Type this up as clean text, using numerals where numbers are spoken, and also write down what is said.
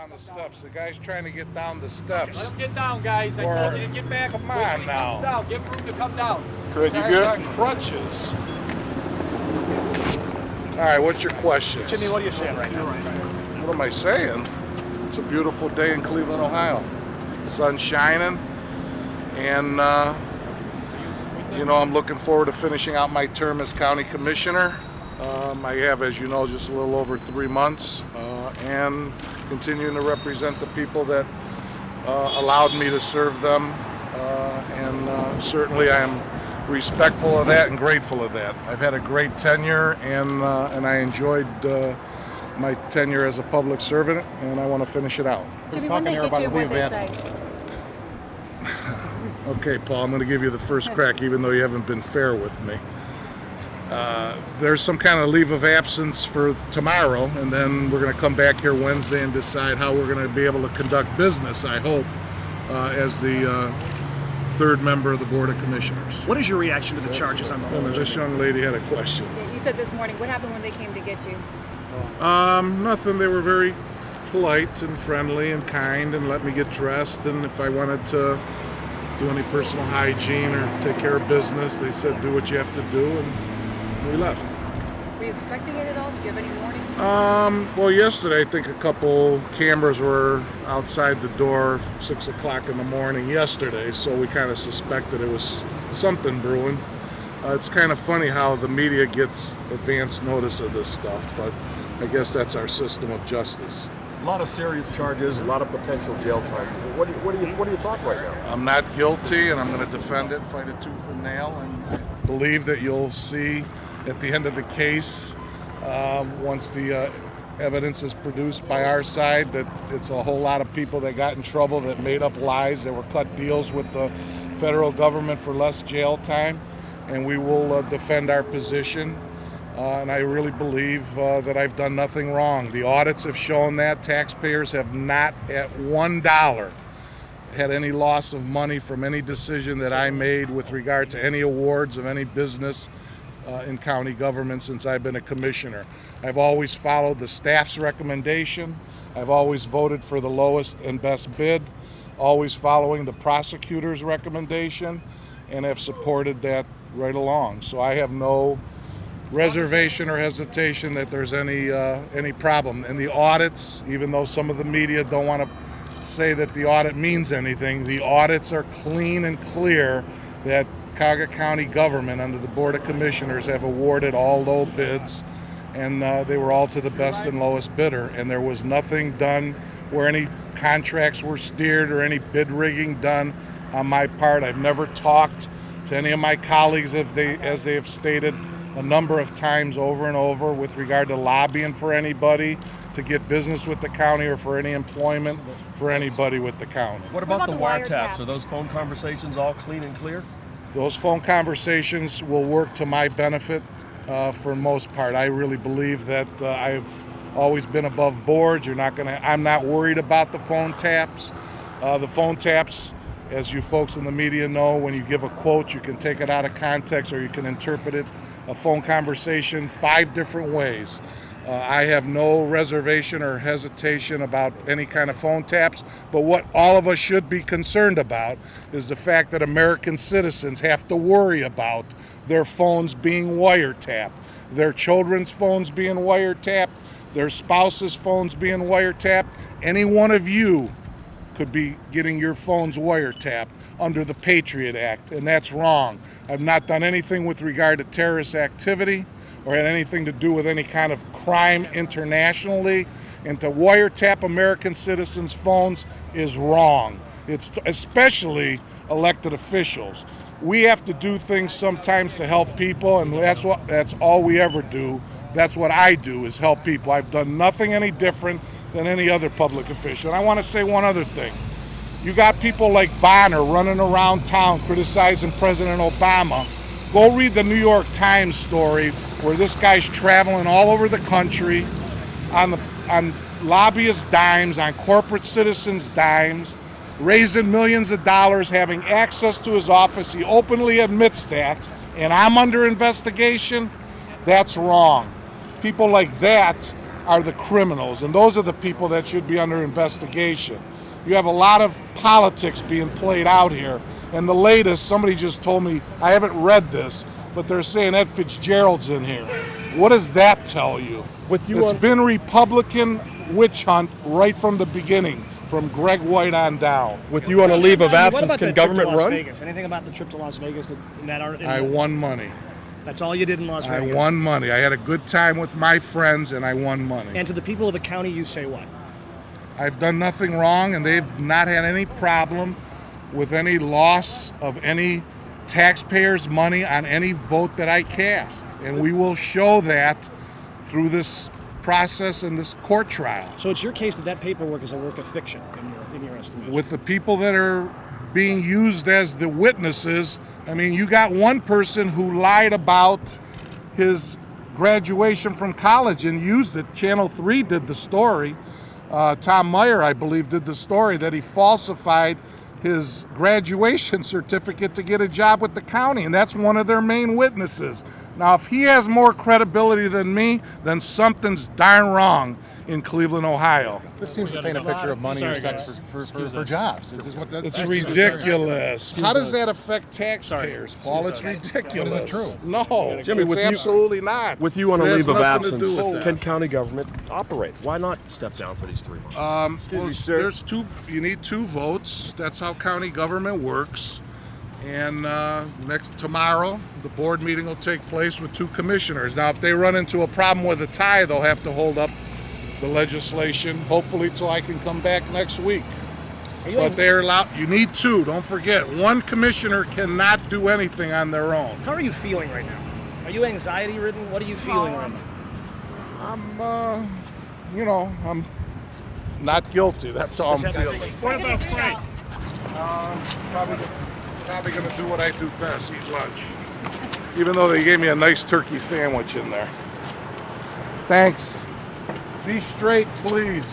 down the steps. The guy's trying to get down the steps. Let him get down, guys. I told you to get back. Come Wait till on he now. comes down. Give him room to come down. Good, you good? On crutches. All right, what's your question? Jimmy, what are you saying right now? What am I saying? It's a beautiful day in Cleveland, Ohio. Sun's shining, and I'm looking forward to finishing out my term as county commissioner. I have, as you know, just a little over 3 months, and continuing to represent the people that allowed me to serve them, and certainly I am respectful of that and grateful of that. I've had a great tenure, and I enjoyed my tenure as a public servant, and I want to finish it out. Jimmy, when they get you, what they say? Okay, Paul, I'm going to give you the first crack, even though you haven't been fair with me. There's some kind of leave of absence for tomorrow, and then we're going to come back here Wednesday and decide how we're going to be able to conduct business, I hope, as the third member of the Board of Commissioners. What is your reaction to the charges on the whole? This young lady had a question. Yeah, you said this morning, what happened when they came to get you? Nothing. They were very polite and friendly and kind and let me get dressed, and if I wanted to do any personal hygiene or take care of business, they said do what you have to do, and we left. Were you expecting it at all? Did you have any warning? Well, yesterday I think a couple cameras were outside the door 6 o'clock in the morning yesterday, so we kind of suspected it was something brewing. It's kind of funny how the media gets advance notice of this stuff, but I guess that's our system of justice. A lot of serious charges, a lot of potential jail time. What are your thoughts right now? I'm not guilty, and I'm going to defend it, fight it tooth and nail, and believe that you'll see at the end of the case, once the evidence is produced by our side, that it's a whole lot of people that got in trouble, that made up lies, that were cut deals with the federal government for less jail time, and we will defend our position. And I really believe that I've done nothing wrong. The audits have shown that taxpayers have not at $1 had any loss of money from any decision that I made with regard to any awards of any business in county government since I've been a commissioner. I've always followed the staff's recommendation. I've always voted for the lowest and best bid, always following the prosecutor's recommendation, and have supported that right along. So I have no reservation or hesitation that there's any problem. And the audits, even though some of the media don't want to say that the audit means anything, the audits are clean and clear that Cuyahoga County government under the Board of Commissioners have awarded all low bids, and they were all to the best and lowest bidder, and there was nothing done where any contracts were steered or any bid rigging done on my part. I've never talked to any of my colleagues as they have stated a number of times over and over with regard to lobbying for anybody to get business with the county or for any employment for anybody with the county. What about the wiretaps? wiretaps? Are those phone conversations all clean and clear? Those phone conversations will work to my benefit for the most part. I really believe that I've always been above board. I'm not worried about the phone taps. The phone taps, as you folks in the media know, when you give a quote, you can take it out of context or you can interpret it, a phone conversation, 5 different ways. I have no reservation or hesitation about any kind of phone taps, but what all of us should be concerned about is the fact that American citizens have to worry about their phones being wiretapped, their children's phones being wiretapped, their spouses' phones being wiretapped. Any one of you could be getting your phones wiretapped under the Patriot Act, and that's wrong. I've not done anything with regard to terrorist activity or had anything to do with any kind of crime internationally, and to wiretap American citizens' phones is wrong. It's especially elected officials. We have to do things sometimes to help people, and that's all we ever do. That's what I do, is help people. I've done nothing any different than any other public official. And I want to say one other thing. You got people like Bonner running around town criticizing President Obama. Go read the New York Times story where this guy's traveling all over the country on lobbyist dimes, on corporate citizens' dimes, raising millions of dollars, having access to his office. He openly admits that, and I'm under investigation. That's wrong. People like that are the criminals, and those are the people that should be under investigation. You have a lot of politics being played out here, and the latest, somebody just told me, I haven't read this, but they're saying Ed Fitzgerald's in here. What does that tell you? With you It's on- been Republican witch hunt right from the beginning, from Greg White on down. With you on a leave of What absence, about can the government trip to Las run? Vegas? Anything about the trip to Las Vegas that aren't? I won money. That's all you did in Las I Vegas. won money. I had a good time with my friends, and I won money. And to the people of the county, you say what? I've done nothing wrong, and they've not had any problem with any loss of any taxpayers' money on any vote that I cast. And we will show that through this process and this court trial. So it's your case that paperwork is a work of fiction in your estimation. With the people that are being used as the witnesses, I mean, you got one person who lied about his graduation from college and used it. Channel 3 did the story. Tom Meyer, I believe, did the story that he falsified his graduation certificate to get a job with the county, and that's one of their main witnesses. Now, if he has more credibility than me, then something's darn wrong in Cleveland, Ohio. This seems to paint a picture of money or sex for jobs. Is this what that's It's ridiculous. How does that affect taxpayers, Paul? It's ridiculous. But is it true? No, Jimmy, it's with you- absolutely not. With you on a It has leave of nothing to absence, do with can that. county government operate? Why not step down for these 3 months? Well, there's two. You need 2 votes. That's how county government works. And tomorrow, the board meeting will take place with 2 commissioners. Now, if they run into a problem with a tie, they'll have to hold up the legislation, hopefully till I can come back next week. But they're allowed. You need 2. Don't forget, 1 commissioner cannot do anything on their own. How are you feeling right now? Are you anxiety ridden? What are you feeling right now? I'm not guilty. That's all I'm feeling. What about Frank? Probably going to do what I do best, eat lunch. Even though they gave me a nice turkey sandwich in there. Thanks. Be straight, please.